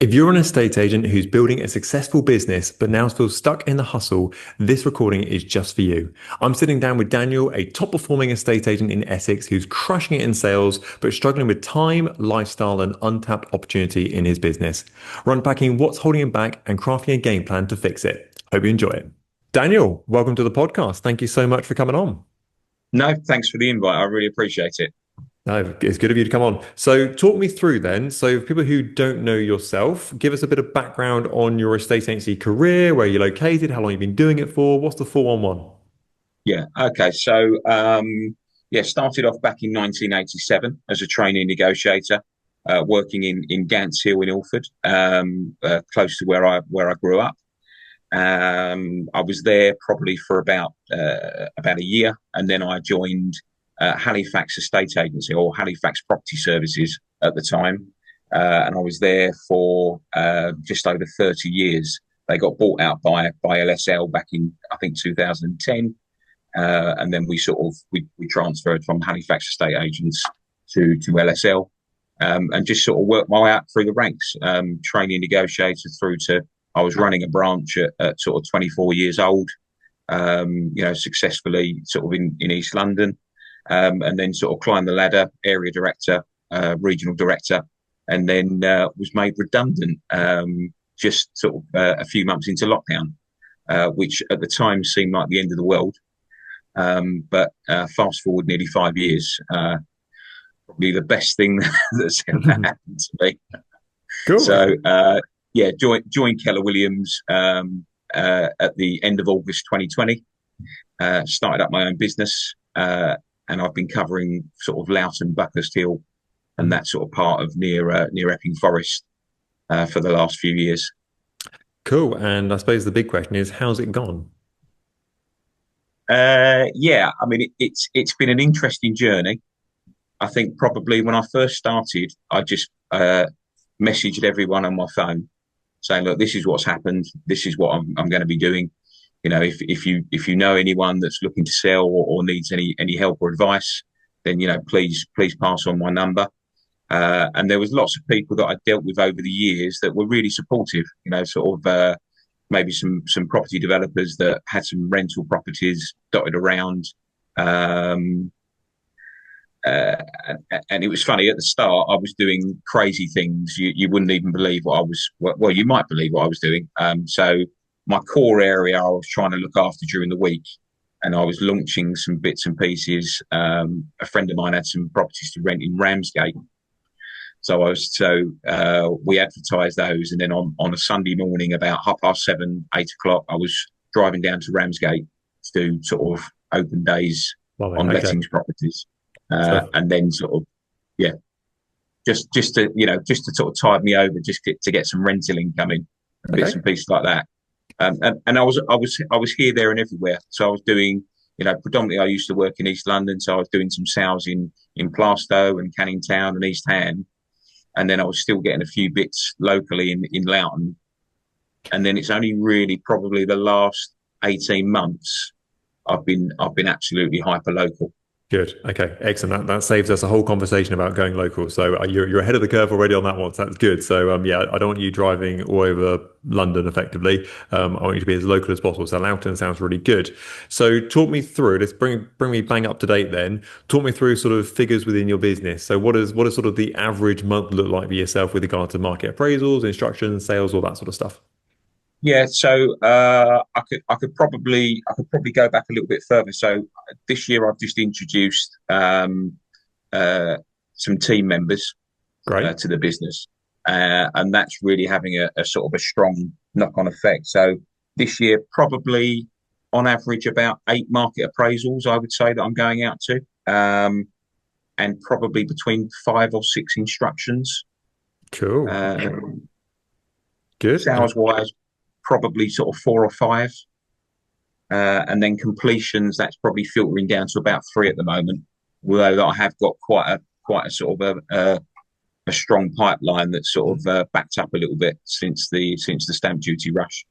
If you're an estate agent who's building a successful business but now feels stuck in the hustle, this recording is just for you. I'm sitting down with Daniel, a top performing estate agent in Essex who's crushing it in sales but struggling with time, lifestyle, and untapped opportunity in his business. We're unpacking what's holding him back and crafting a game plan to fix it. Hope you enjoy it. Daniel, welcome to the podcast. Thank you so much for coming on. No, thanks for the invite. I really appreciate it. No, it's good of you to come on. So, talk me through then. So, for people who don't know yourself, give us a bit of background on your estate agency career, where you're located, how long you've been doing it for, what's the 411? Yeah. Okay. So, started off back in 1987 as a trainee negotiator, working in Gants Hill in Ilford, close to where I grew up. I was there probably for about a year, and then I joined Halifax Estate Agency, or Halifax Property Services at the time, and I was there for just over 30 years. They got bought out by LSL back in, I think, 2010, and then we transferred from Halifax Estate Agents to LSL, and just sort of worked my way out through the ranks, training negotiator through to I was running a branch at sort of 24 years old, successfully sort of in East London, and then sort of climbed the ladder, area director, regional director, and then was made redundant just sort of a few months into lockdown, which at the time seemed like the end of the world. But fast forward nearly 5 years, probably the best thing that's ever happened to me. Cool. So, joined Keller Williams at the end of August 2020. Started up my own business, and I've been covering sort of Loughton, Buckhurst Hill, and that sort of part of near Epping Forest for the last few years. Cool. And I suppose the big question is, how's it gone? Yeah, I mean it's been an interesting journey. I think probably when I first started, I just messaged everyone on my phone saying, "Look, this is what's happened. This is what I'm going to be doing. You know, if you know anyone that's looking to sell or needs any help or advice, then please pass on my number." And there was lots of people that I dealt with over the years that were really supportive. Maybe some property developers that had some rental properties dotted around. Um, uh, and it was funny at the start. I was doing crazy things. You wouldn't even believe what I was. Well, you might believe what I was doing. So my core area I was trying to look after during the week, and I was launching some bits and pieces. A friend of mine had some properties to rent in Ramsgate, we advertised those, and then on a Sunday morning about 7:30, 8 o'clock, I was driving down to Ramsgate to do sort of open days Well, on okay. lettings properties, So, and then sort of yeah, just to sort of tide me over, to get some rental income in, bits okay. and pieces like that. And I was here, there, and everywhere. So I was doing, predominantly I used to work in East London, so I was doing some sales in Plaistow and Canning Town and East Ham, and then I was still getting a few bits locally in Loughton. And then it's only really probably the last 18 months I've been absolutely hyper local. Good. Okay. Excellent. That saves us a whole conversation about going local. So you're ahead of the curve already on that one. So that's good. So yeah, I don't want you driving all over London effectively. I want you to be as local as possible. So Loughton sounds really good. So talk me through. Let's bring me bang up to date then. Talk me through sort of figures within your business. So what is sort of the average month look like for yourself with regard to market appraisals, instructions, sales, all that sort of stuff? Yeah, so I could probably go back a little bit further. So this year I've just introduced some team members Great. to the business, and that's really having a sort of a strong knock-on effect. So this year, probably on average about 8 market appraisals, I would say, that I'm going out to, and probably between 5 or 6 instructions. Cool. Good. Sales wise, probably sort of 4 or 5, and then completions, that's probably filtering down to about 3 at the moment. Although I have got quite a sort of a strong pipeline that's sort of backed up a little bit since the stamp duty rush.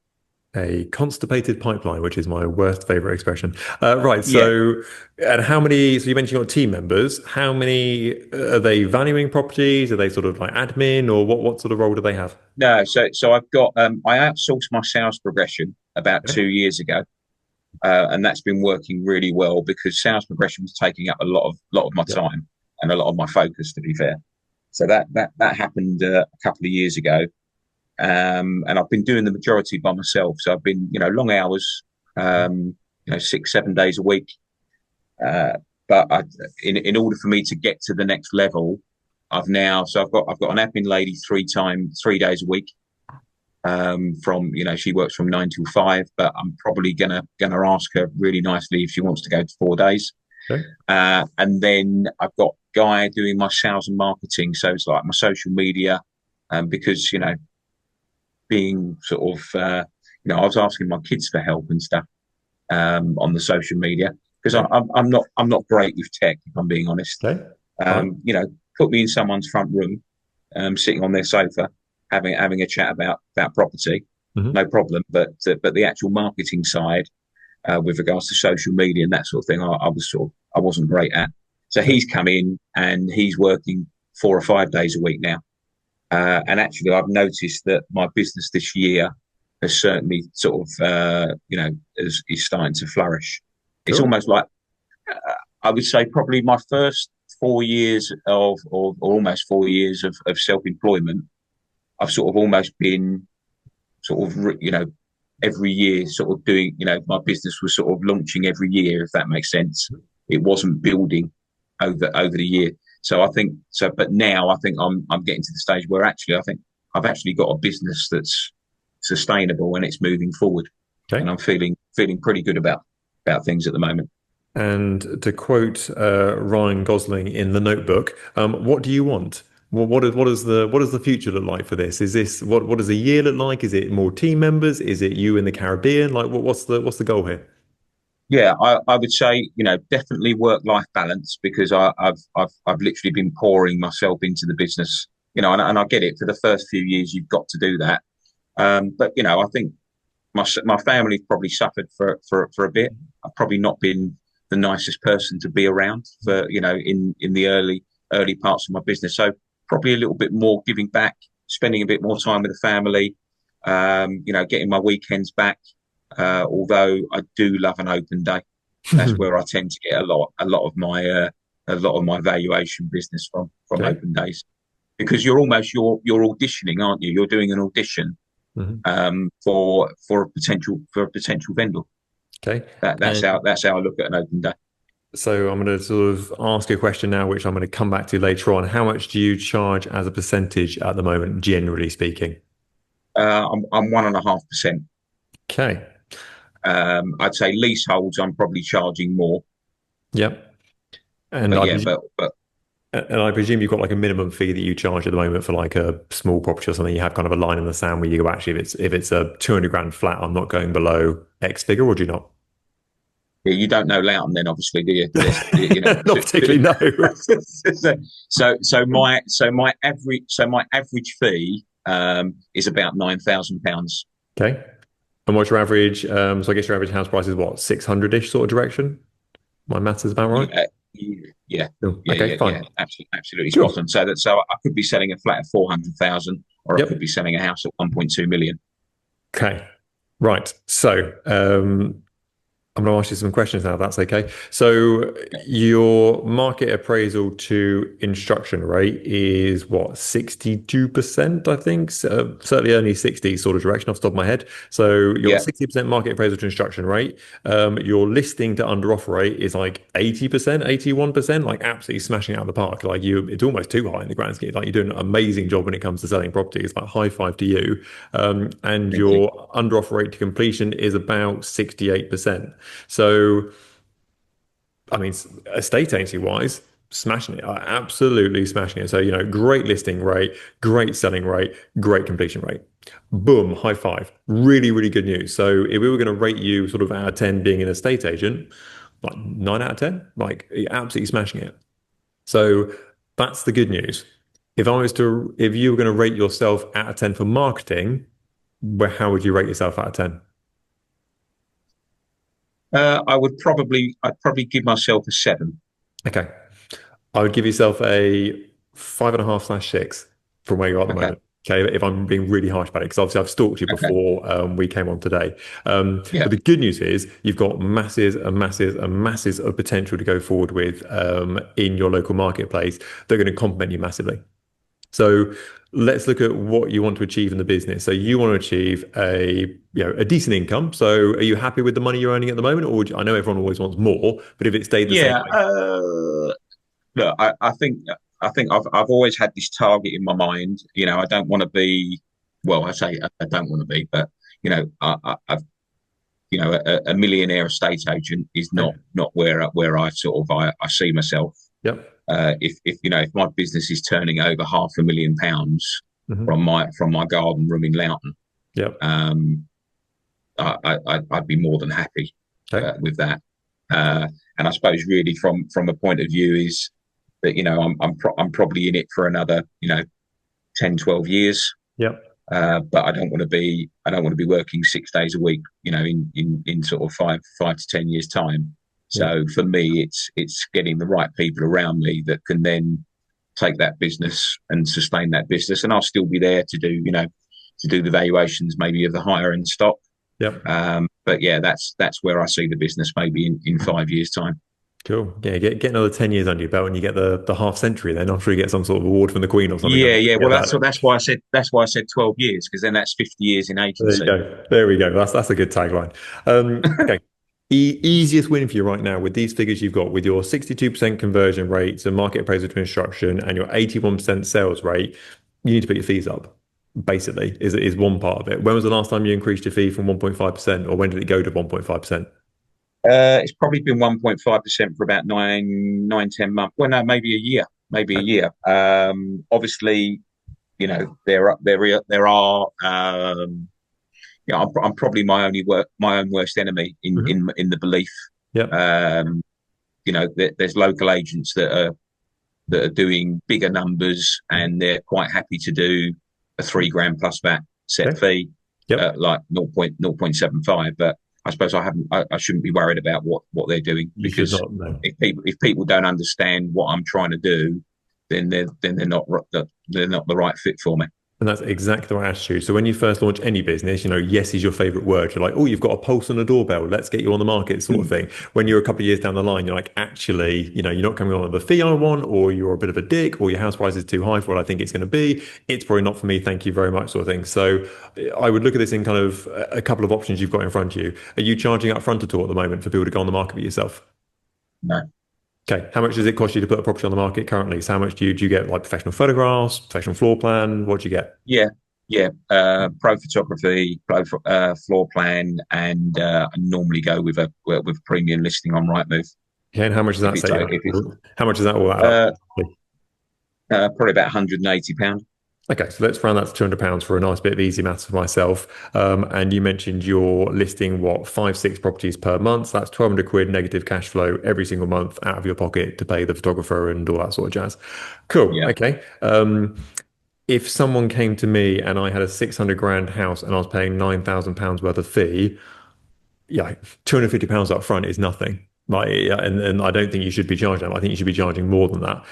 A constipated pipeline, which is my worst favorite expression. Right. Yeah. So, and how many? So you mentioned your team members. How many are they valuing properties? Are they sort of like admin, or what sort of role do they have? No, so I've got I outsourced my sales progression about Okay. 2 years ago, and that's been working really well because sales progression was taking up a lot of my Yep. time and a lot of my focus, to be fair. So that happened a couple of years ago, and I've been doing the majority by myself. So I've been, long hours, 6, 7 days a week. Uh, but in order for me to get to the next level, I've got an admin lady 3 days a week. From she works from 9 till 5, but I'm probably gonna ask her really nicely if she wants to go to 4 days. Okay. And then I've got Guy doing my sales and marketing, so it's like my social media, because being sort of I was asking my kids for help and stuff on the social media because Okay. I'm not great with tech, if I'm being honest. Okay. Fine. Put me in someone's front room, sitting on their sofa, having a chat about property, Hmm. no problem. But the actual marketing side, with regards to social media and that sort of thing, I wasn't great at. So Okay. he's come in and he's working 4 or 5 days a week now. And actually, I've noticed that my business this year has certainly sort of, is starting to flourish. It's Cool. almost like, I would say, probably my first 4 years or almost 4 years of self-employment. I've sort of almost been sort of, every year sort of doing, my business was sort of launching every year, if that makes sense. It wasn't building over the year. So I think so, but now I think I'm getting to the stage where actually I think I've actually got a business that's sustainable and it's moving forward, and Okay. I'm feeling pretty good about things at the moment. And to quote Ryan Gosling in The Notebook, what do you want? What does the future look like for this? Is this what does a year look like? Is it more team members? Is it you in the Caribbean? Like what's the goal here? Yeah, I would say definitely work-life balance because I've literally been pouring myself into the business, and I get it. For the first few years, you've got to do that, but I think my family's probably suffered for a bit. I've probably not been the nicest person to be around for in the early parts of my business. So probably a little bit more giving back, spending a bit more time with the family, getting my weekends back. Although I do love an open day, that's where I tend to get a lot of my valuation business from Okay. open days because you're auditioning, aren't you? You're doing an audition Mhm. for a potential vendor. Okay. That's how I look at an open day. So I'm going to sort of ask a question now, which I'm going to come back to later on. How much do you charge as a percentage at the moment, generally speaking? I'm 1.5%. Okay. I'd say leaseholds. I'm probably charging more, Yep. And but I yeah, presume, but and I presume you've got like a minimum fee that you charge at the moment for like a small property or something. You have kind of a line in the sand where you go, actually, if it's a 200 grand flat, I'm not going below X figure, or do you not? yeah, you don't know Loughton, then obviously, do you? Not particularly, no. So my average fee is about £9,000. Okay. And what's your average? So I guess your average house price is what, 600-ish sort of direction? My maths is about right. Yeah, yeah, Cool. yeah, Okay, yeah, fine. yeah. Absolutely spot Cool. on. So I could be selling a flat at 400,000, or I could Yep. be selling a house at 1.2 million. Okay. Right. So, I'm going to ask you some questions now, if that's okay. So, your market appraisal to instruction rate is what, 62%, I think? So, certainly only 60 sort of direction off the top of my head. So, your Yeah, 60% market appraisal to instruction rate, your listing to under offer rate is like 80%, 81%, like absolutely smashing it out of the park. Like it's almost too high in the grand scheme. Like you're doing an amazing job when it comes to selling properties. Like high five to you. And thank you. your under offer rate to completion is about 68%. So, I mean, estate agency wise, smashing it, absolutely smashing it. So, great listing rate, great selling rate, great completion rate. Boom, high five. Really, really good news. So, if we were going to rate you sort of out of 10 being an estate agent, like 9 out of 10, like you're absolutely smashing it. So, that's the good news. If you were going to rate yourself out of 10 for marketing, how would you rate yourself out of 10? I'd probably give myself a seven. Okay. I would give yourself a 5.5/6 from where you are at the Okay, moment. Okay, if I'm being really harsh about it, because obviously I've stalked you okay, before we came on today. yeah, But the good news is you've got masses and masses and masses of potential to go forward with in your local marketplace. They're going to complement you massively. So let's look at what you want to achieve in the business. So you want to achieve a decent income. So are you happy with the money you're earning at the moment, or I know everyone always wants more, but if it stayed the same yeah. way, Look, I think I've always had this target in my mind. You know, I don't want to be. Well, I say I don't want to be, but you know, I've a millionaire estate agent is okay. not where I sort of I see myself. Yep. If if my business is turning over £500,000 Hmm. from my garden room in Loughton, Yep. um, I'd be more than happy Okay. with that. Uh, and I suppose really from a point of view is that I'm probably in it for another 10, 12 years. Yep. But I don't want to be working 6 days a week, in sort of 5 to 10 years time. Yep. So for me, it's getting the right people around me that can then take that business and sustain that business, and I'll still be there to do the valuations maybe of the higher end stock. Yep. But yeah, that's where I see the business maybe in 5 years time. Cool. Yeah. Get another 10 years under your belt and you get the half century. Then I'm sure you get some sort of award from the Queen or something. Yeah, yeah. Yeah. Well, that's why I said 12 years, because then that's 50 years in There you agency. go. There we go. That's a good tagline. Okay. Easiest win for you right now with these figures you've got with your 62% conversion rate to market appraisal to instruction and your 81% sales rate, you need to put your fees up, basically, is one part of it. When was the last time you increased your fee from 1.5%, or when did it go to 1.5%? It's probably been 1.5% for about 9, 10 months. Well, no, maybe a year, maybe a year. Obviously, there are. I'm probably my own worst enemy Hmm. in the belief. Yep. Um, there's local agents that are doing bigger numbers, Mhm. and they're quite happy to do a 3 grand plus VAT set Okay. fee, Yep. like 0.75. But I suppose I shouldn't be worried about what they're doing, You should because not know. if people don't understand what I'm trying to do, then they're not the right fit for me. And that's exactly the right attitude. So when you first launch any business, yes is your favorite word. You're like, oh, you've got a pulse on a doorbell. Let's get you on the market, sort of Hmm. thing. When you're a couple of years down the line, you're like, actually, you're not coming on with the fee I want, or you're a bit of a dick, or your house price is too high for what I think it's going to be. It's probably not for me. Thank you very much, sort of thing. So I would look at this in kind of a couple of options you've got in front of you. Are you charging up front at all at the moment for people to go on the market with yourself? No. Okay. How much does it cost you to put a property on the market currently? So how much do you get like professional photographs, professional floor plan? What do you get? Yeah, yeah. Pro photography, floor plan, and I normally go with a premium listing on Rightmove. Okay, and how much does If that it's set you if it's up? How much does that all add up? uh, Probably about £180. Okay, so let's round that to £200 for a nice bit of easy maths for myself. And you mentioned you're listing what, 5, 6 properties per month. So that's 1,200 quid negative cash flow every single month out of your pocket to pay the photographer and all that sort of jazz. Cool. Yeah, Okay. If someone came to me and I had a 600 grand house and I was paying £9,000 worth of fee, yeah, £250 up front is nothing. Like, yeah, and I don't think you should be charging that. I think you should be charging more than that.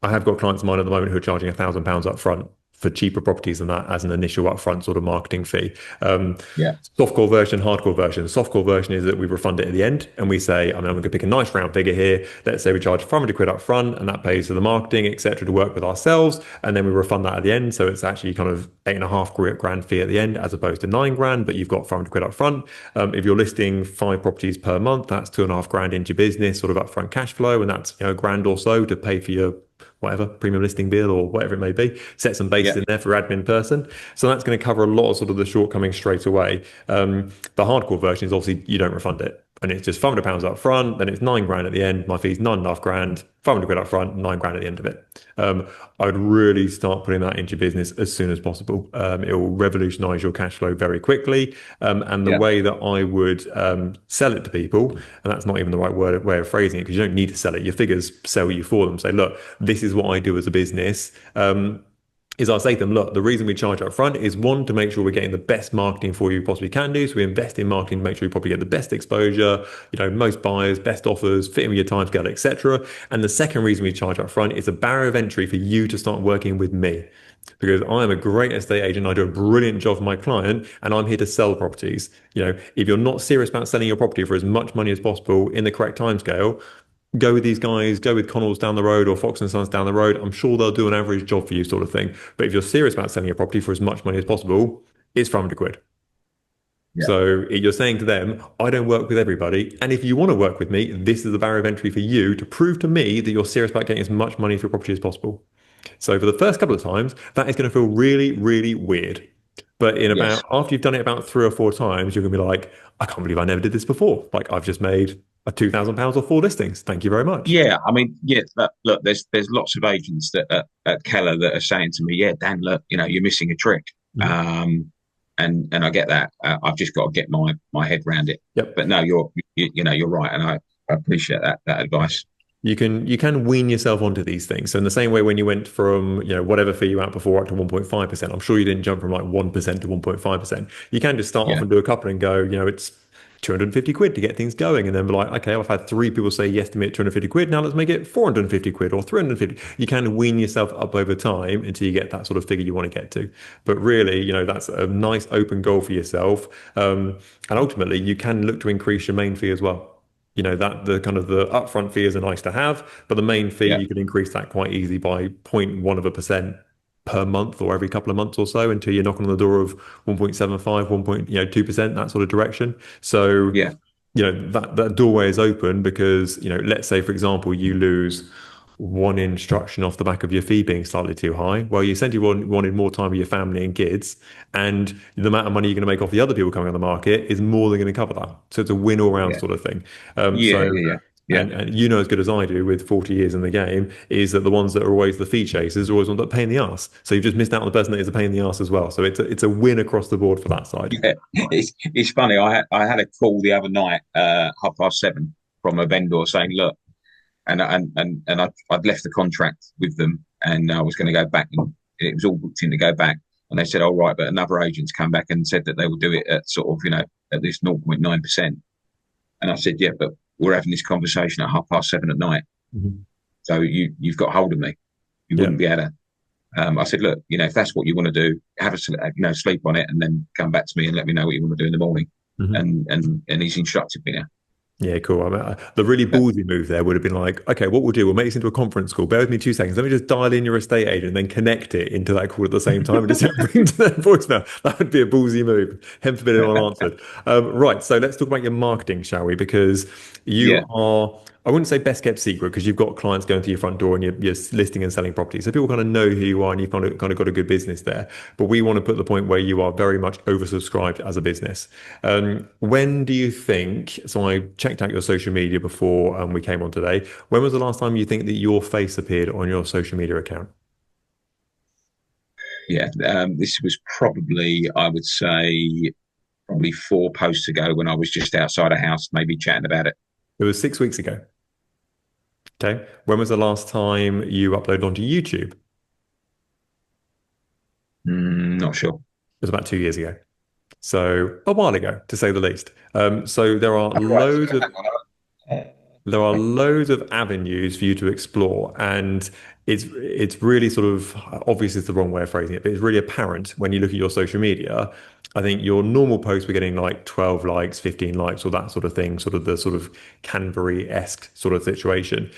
I have got clients of mine at the moment who are charging £1,000 up front for cheaper properties than that as an initial upfront sort of marketing fee. Um, yeah, Softcore version, hardcore version. Softcore version is that we refund it at the end and we say, I'm going to pick a nice round figure here. Let's say we charge 500 quid up front and that pays for the marketing, etc., to work with ourselves. And then we refund that at the end. So it's actually kind of 8.5 grand fee at the end as opposed to 9 grand, but you've got 500 quid up front. If you're listing 5 properties per month, that's 2.5 grand into your business, sort of upfront cash flow. And that's, a grand or so to pay for your whatever premium listing bill or whatever it may be, set some base yeah, in there for admin person. So that's going to cover a lot of sort of the shortcomings straight away. The hardcore version is obviously you don't refund it. And it's just £500 up front, then it's 9 grand at the end. My fee's 9.5 grand, 500 quid up front, 9 grand at the end of it. I would really start putting that into your business as soon as possible. It will revolutionize your cash flow very quickly. And the yeah, way that I would sell it to people, and that's not even the right way of phrasing it, because you don't need to sell it. Your figures sell you for them. Say, look, this is what I do as a business. is I say to them, look, the reason we charge up front is one, to make sure we're getting the best marketing for you possibly can do. So we invest in marketing to make sure you probably get the best exposure, most buyers, best offers, fitting with your timescale, etc. And the second reason we charge up front is a barrier of entry for you to start working with me. Because I am a great estate agent, I do a brilliant job for my client, and I'm here to sell properties. If you're not serious about selling your property for as much money as possible in the correct timescale, go with these guys, go with Connells down the road or Fox and Sons down the road. I'm sure they'll do an average job for you, sort of thing. But if you're serious about selling a property for as much money as possible, it's 500 quid. Yeah. So you're saying to them, I don't work with everybody. And if you want to work with me, this is the barrier of entry for you to prove to me that you're serious about getting as much money for your property as possible. So for the first couple of times, that is going to feel really, really weird. But Yes. after you've done it about 3 or 4 times, you're going to be like, I can't believe I never did this before. Like I've just made a £2,000 off 4 listings. Thank you very much. Yeah, I mean, yeah. Look, there's lots of agents that at Keller that are saying to me, "Yeah, Dan, look, you're missing a trick." Mhm. And I get that. I've just got to get my head around it. Yep. But no, you're right, and I appreciate that advice. You can wean yourself onto these things. So in the same way when you went from, whatever fee you out before up to 1.5%, I'm sure you didn't jump from like 1% to 1.5%. You can just start off Yeah, and do a couple and go, it's 250 quid to get things going. And then be like, okay, I've had 3 people say yes to me at 250 quid. Now let's make it 450 quid or 350. You can wean yourself up over time until you get that sort of figure you want to get to. But really, that's a nice open goal for yourself. And ultimately you can look to increase your main fee as well. That the kind of the upfront fee is a nice to have, but the main fee yeah, you can increase that quite easily by 0.1% per month or every couple of months or so until you're knocking on the door of 1.75, 2%, that sort of direction. So, yeah, that doorway is open because, let's say, for example, you lose one instruction off the back of your fee being slightly too high. Well, you essentially wanted more time with your family and kids, and the amount of money you're going to make off the other people coming on the market is more than going to cover that. So it's a win all round yeah, sort of thing. yeah, So, yeah, yeah, and as good as I do with 40 years in the game, is that the ones that are always the fee chasers are always ones that are pain in the ass. So you've just missed out on the person that is a pain in the ass as well. So it's a win across the board for that side. yeah. It's funny. I had a call the other night, 7:30, from a vendor saying, "Look," and I'd left the contract with them, and I was going to go back, and it was all booked in to go back. And they said, "All right," but another agent's come back and said that they will do it at sort of, at this 0.9%. And I said, "Yeah, but we're having this conversation at 7:30 at night. Mhm. So you've got hold of me. You Yeah. wouldn't be able to." I said, "Look, if that's what you want to do, have a sleep on it, and then come back to me and let me know what you want to do in the morning." Mhm. And he's instructed me now. Yeah, cool. The really But, ballsy move there would have been like, okay, what we'll do, we'll make this into a conference call. Bear with me 2 seconds. Let me just dial in your estate agent and then connect it into that call at the same time and just bring to that voicemail. That would be a ballsy move. Heaven forbid anyone answered. Right. So let's talk about your marketing, shall we? Because you yeah, are, I wouldn't say best kept secret because you've got clients going to your front door and you're listing and selling property. So people kind of know who you are and you've kind of got a good business there. But we want to put the point where you are very much oversubscribed as a business. When do you think, so I checked out your social media before we came on today. When was the last time you think that your face appeared on your social media account? yeah. This was probably, I would say, probably 4 posts ago when I was just outside a house, maybe chatting about it. It was 6 weeks ago. Okay. When was the last time you uploaded onto YouTube? It Not sure. was about 2 years ago. So a while ago, to say the least. So there are Oh, right. loads of Hang on. there are loads of avenues for you to explore, and it's really sort of obvious is the wrong way of phrasing it, but it's really apparent when you look at your social media. I think your normal posts were getting like 12 likes, 15 likes, or that sort of thing, sort of the sort of Canberry-esque sort of situation.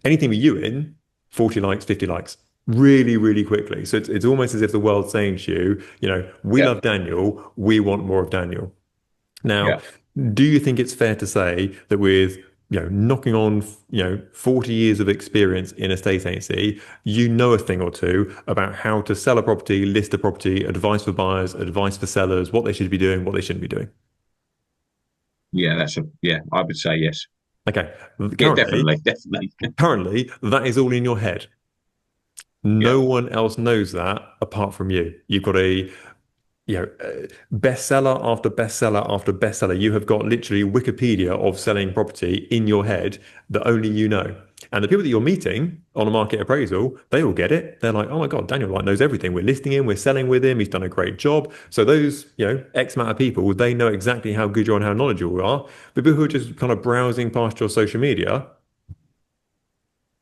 Anything with you in 40 likes, 50 likes. Really, really quickly. So it's almost as if the world's saying to you, we Yeah, love Daniel, we want more of Daniel. Now, yeah, do you think it's fair to say that with knocking on 40 years of experience in estate agency, you know a thing or two about how to sell a property, list a property, advice for buyers, advice for sellers, what they should be doing, what they shouldn't be doing? yeah. Yeah. I would say yes. Okay. Yeah, Currently, definitely, definitely. currently that is all in your head. Yeah, No one else knows that apart from you. You've got a bestseller after bestseller after bestseller. You have got literally Wikipedia of selling property in your head that only you know. And the people that you're meeting on a market appraisal, they all get it. They're like, oh my God, Daniel like knows everything. We're listing him, we're selling with him, he's done a great job. So those, X amount of people, they know exactly how good you are and how knowledgeable you are. But people who are just kind of browsing past your social media,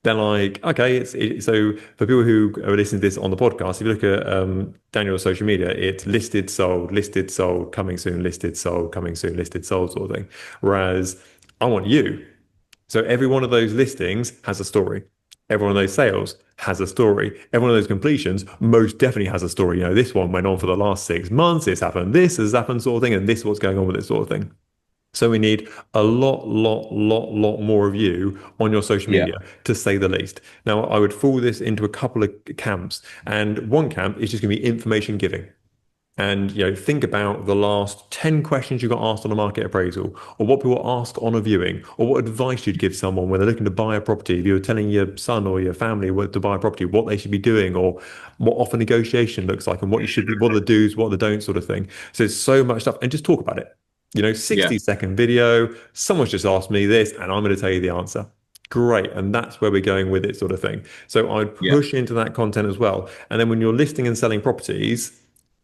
they're like, okay, so for people who are listening to this on the podcast, if you look at Daniel's social media, it's listed, sold, coming soon, listed, sold, coming soon, listed, sold sort of thing. Whereas I want you. So every one of those listings has a story. Every one of those sales has a story. Every one of those completions most definitely has a story. This one went on for the last 6 months. It's happened. This has happened, sort of thing, and this is what's going on with it, sort of thing. So we need a lot more of you on your social Yeah, media, to say the least. Now, I would fall this into a couple of camps, and one camp is just going to be information giving. And think about the last 10 questions you got asked on a market appraisal, or what people ask on a viewing, or what advice you'd give someone when they're looking to buy a property. If you were telling your son or your family to buy a property, what they should be doing, or what offer negotiation looks like, and what you should be, what are the do's, what are the don'ts, sort of thing. So there's so much stuff, and just talk about it. yeah, 60-second video. Someone's just asked me this, and I'm going to tell you the answer. Great. And that's where we're going with it, sort of thing. So I'd yeah, push into that content as well. And then when you're listing and selling properties,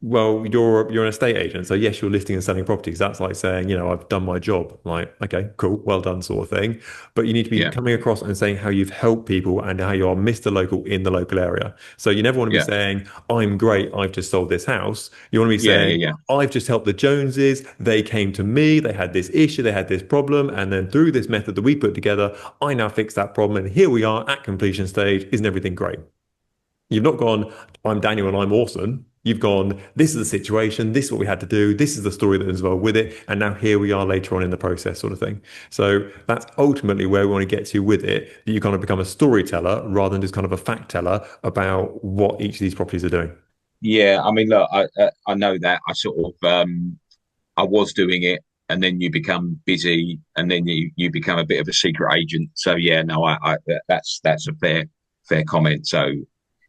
well, you're an estate agent, so yes, you're listing and selling properties. That's like saying, I've done my job. Like, okay, cool, well done, sort of thing. But you need to be yeah, coming across and saying how you've helped people and how you are Mr. Local in the local area. So you never want to be yeah, saying, I'm great, I've just sold this house. You want to be yeah, saying, yeah, I've just helped the Joneses. They came to me, they had this issue, they had this problem, and then through this method that we put together, I now fixed that problem, and here we are at completion stage. Isn't everything great? You've not gone, I'm Daniel and I'm awesome. You've gone, this is the situation, this is what we had to do, this is the story that is involved with it, and now here we are later on in the process, sort of thing. So that's ultimately where we want to get to with it, that you kind of become a storyteller rather than just kind of a fact teller about what each of these properties are doing. yeah. I mean, look, I know that I sort of I was doing it, and then you become busy, and then you become a bit of a secret agent. So yeah, no, that's a fair comment. So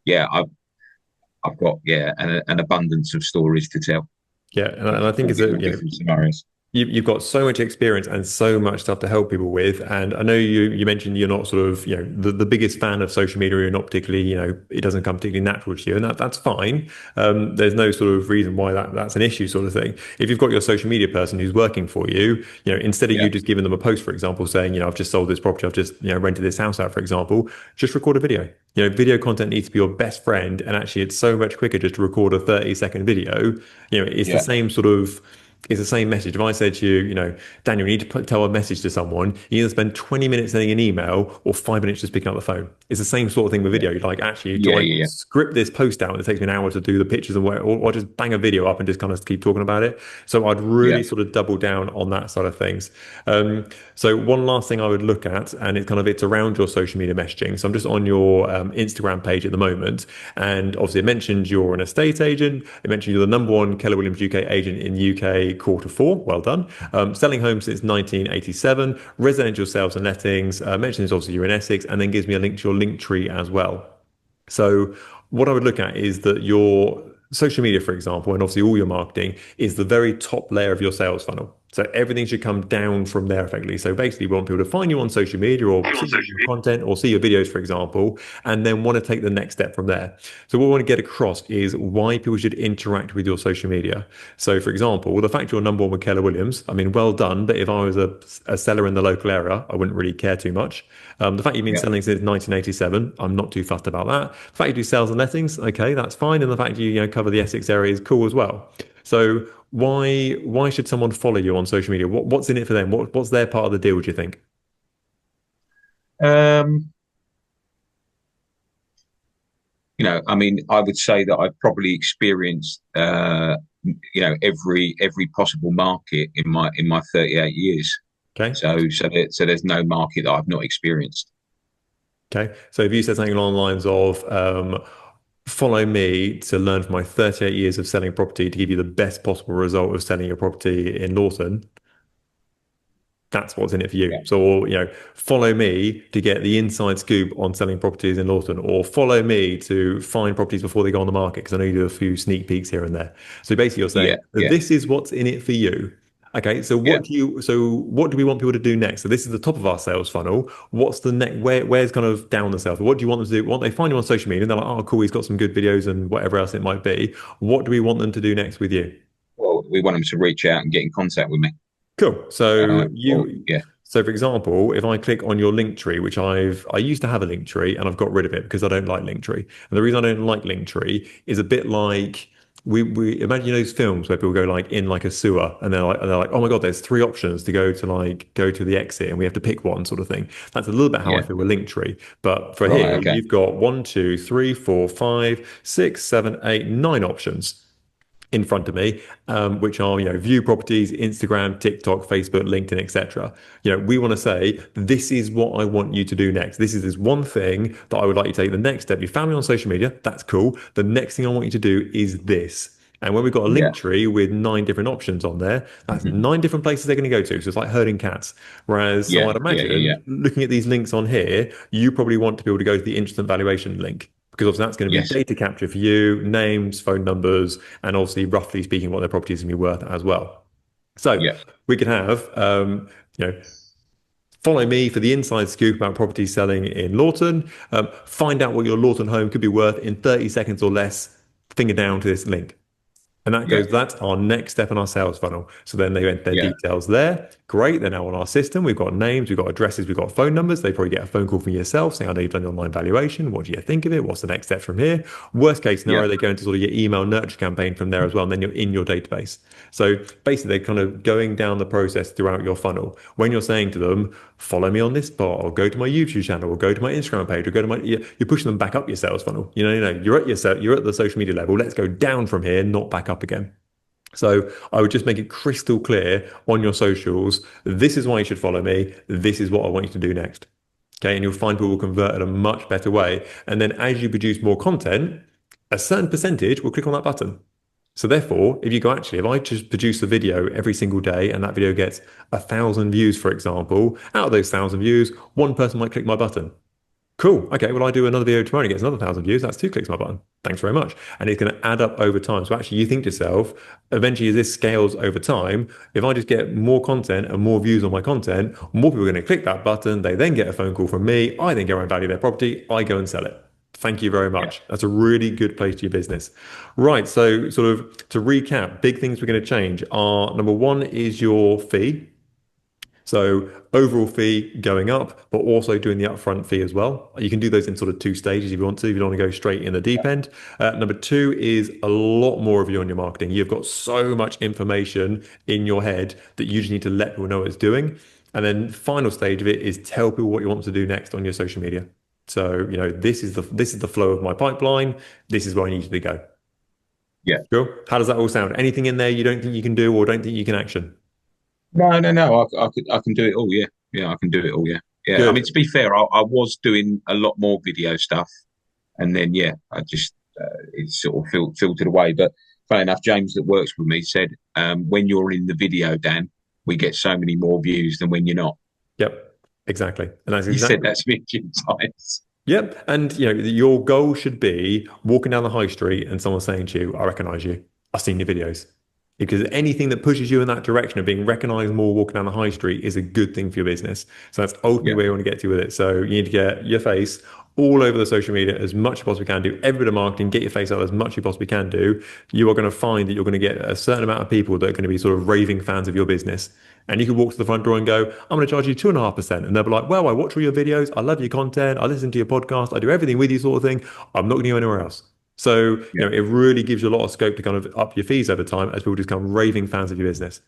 yeah, I've got an abundance of stories to tell Yeah, and I think all, it's a all different scenarios. you've got so much experience and so much stuff to help people with. And I know you mentioned you're not sort of, the biggest fan of social media. You're not particularly, it doesn't come particularly natural to you, and that's fine. There's no sort of reason why that's an issue, sort of thing. If you've got your social media person who's working for you, instead of Yeah, you just giving them a post, for example, saying, I've just sold this property, I've just, rented this house out, for example, just record a video. Video content needs to be your best friend. And actually, it's so much quicker just to record a 30-second video. It's the yeah, same sort of it's the same message. If I said to you, Daniel, you need to tell a message to someone, you either spend 20 minutes sending an email or 5 minutes just picking up the phone. It's the same sort of thing with yeah, video. You're like, actually, do yeah, I yeah, script this post out and it takes me an hour to do the pictures and what, or just bang a video up and just kind of keep talking about it? So I'd yeah, really sort of double down on that side of things. So one last thing I would look at, and it's around your social media messaging. So I'm just on your Instagram page at the moment, and obviously it mentioned you're an estate agent. It mentioned you're the number one Keller Williams UK agent in UK quarter four. Well done. Selling homes since 1987. Residential sales and lettings. Mentions obviously you're in Essex, and then gives me a link to your link tree as well. So what I would look at is that your social media, for example, and obviously all your marketing is the very top layer of your sales funnel. So everything should come down from there effectively. So basically, we want people to find you on social media or see your content or see your videos, for example, and then want to take the next step from there. So what we want to get across is why people should interact with your social media. So for example, the fact you're number one with Keller Williams, I mean, well done. But if I was a seller in the local area, I wouldn't really care too much. The fact you've been yeah. selling since 1987, I'm not too fussed about that. The fact you do sales and lettings, okay, that's fine. And the fact you cover the Essex area is cool as well. So why should someone follow you on social media? What's in it for them? What's their part of the deal, do you think? Um, I mean, I would say that I've probably experienced, every possible market in my 38 years. Okay. So there's no market that I've not experienced. Okay. So if you said something along the lines of follow me to learn from my 38 years of selling property to give you the best possible result of selling your property in Lawson, That's what's in it for yeah, you. So, or, follow me to get the inside scoop on selling properties in Lawton, or follow me to find properties before they go on the market, because I know you do a few sneak peeks here and there. So basically, you're saying yeah, yeah, this is what's in it for you. Okay, so yeah. what do we want people to do next? So this is the top of our sales funnel. What's the next? Where's kind of down the sales? What do you want them to do? What they find you on social media, and they're like, oh, cool, he's got some good videos and whatever else it might be. What do we want them to do next with you? Well, we want them to reach out and get in contact with me. Cool. Or yeah, So for example, if I click on your link tree, which I used to have a link tree and I've got rid of it because I don't like link tree. And the reason I don't like link tree is a bit like we imagine those films where people go like in like a sewer and they're like, oh my God, there's three options to go to the exit and we have to pick one sort of thing. That's a little bit how I yeah. feel with link tree. But for Right. here, Okay. you've got 1, 2, 3, 4, 5, 6, 7, 8, 9 options in front of me, which are view properties, Instagram, TikTok, Facebook, LinkedIn, etc. We want to say this is what I want you to do next. This is this one thing that I would like you to take the next step. You found me on social media, that's cool. The next thing I want you to do is this. And when we've got a Yeah. link tree with 9 different options on there, that's Hmm. 9 different places they're going to go to. So it's like herding cats. Whereas, so Yeah. I'd Yeah. Yeah. Yeah. imagine looking at these links on here, you probably want to be able to go to the instant valuation link, because obviously that's going to be Yes. data capture for you, names, phone numbers, and obviously roughly speaking what their property is going to be worth as well. So Yeah. we could have, you know, follow me for the inside scoop about property selling in Lawton. Find out what your Lawton home could be worth in 30 seconds or less. Finger down to this link. And Yeah. that's our next step in our sales funnel. So then they enter their Yeah. details there. Great. They're now on our system. We've got names, we've got addresses, we've got phone numbers. They probably get a phone call from yourself saying, I know you've done the online valuation. What do you think of it? What's the next step from here? Worst case Yeah. scenario, they go into sort of your email nurture campaign from there as well. And then you're in your database. So basically, they're kind of going down the process throughout your funnel. When you're saying to them, follow me on this spot, or go to my YouTube channel, or go to my Instagram page, or go to you're pushing them back up your sales funnel. You're at the social media level. Let's go down from here, not back up again. So I would just make it crystal clear on your socials. This is why you should follow me. This is what I want you to do next. Okay. And you'll find people will convert in a much better way. And then as you produce more content, a certain percentage will click on that button. So therefore, if you go, actually, if I just produce a video every single day and that video gets 1,000 views, for example, out of those 1,000 views, one person might click my button. Cool. Okay. Well, I do another video tomorrow and it gets another 1,000 views. That's 2 clicks my button. Thanks very much. And it's going to add up over time. So actually, you think to yourself, eventually, as this scales over time, if I just get more content and more views on my content, more people are going to click that button. They then get a phone call from me. I then go and value their property. I go and sell it. Thank you very Yeah. much. That's a really good place to your business. Right. So, sort of to recap, big things we're going to change are number one is your fee. So overall fee going up, but also doing the upfront fee as well. You can do those in sort of 2 stages if you want to, if you don't want to go straight in the deep end. Number two is a lot more of you on your marketing. You've got so much information in your head that you just need to let people know what it's doing. And then final stage of it is tell people what you want to do next on your social media. So, this is the flow of my pipeline. This is where I need you to go. Yeah. Sure. How does that all sound? Anything in there you don't think you can do or don't think you can action? No, no, no. I can do it all. Yeah. Yeah. I can do it all. Yeah. Yeah. I mean, to Good. be fair, I was doing a lot more video stuff, and then yeah, I just it sort of filtered away. But funny enough, James that works with me said, when you're in the video, Dan, we get so many more views than when you're not. Yep. Exactly. And that's He said exactly. that to me a few times. Yep. And your goal should be walking down the high street and someone saying to you, I recognize you. I've seen your videos. Because anything that pushes you in that direction of being recognized more walking down the high street is a good thing for your business. So that's ultimately Yeah. where you want to get to with it. So you need to get your face all over the social media as much as you possibly can do. Every bit of marketing, get your face out as much as you possibly can do. You are going to find that you're going to get a certain amount of people that are going to be sort of raving fans of your business. And you can walk to the front door and go, I'm going to charge you 2.5%. And they'll be like, well, I watch all your videos. I love your content. I listen to your podcast. I do everything with you sort of thing. I'm not going to go anywhere else. So, Yeah. it really gives you a lot of scope to kind of up your fees over time as people just become raving fans of your business.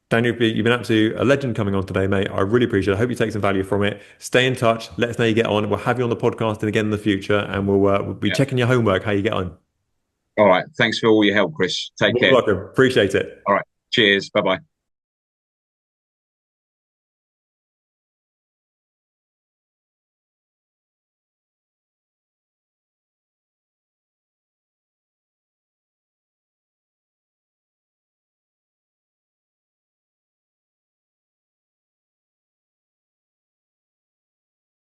Daniel, you've been absolutely a legend coming on today, mate. I really appreciate it. I hope you take some value from it. Stay in touch. Let us know you get on. We'll have you on the podcast and again in the future, and we'll be Yeah. checking your homework, how you get on. All right. Thanks for all your help, Chris. Take More than care. welcome. Appreciate it. All right. Cheers. Bye bye.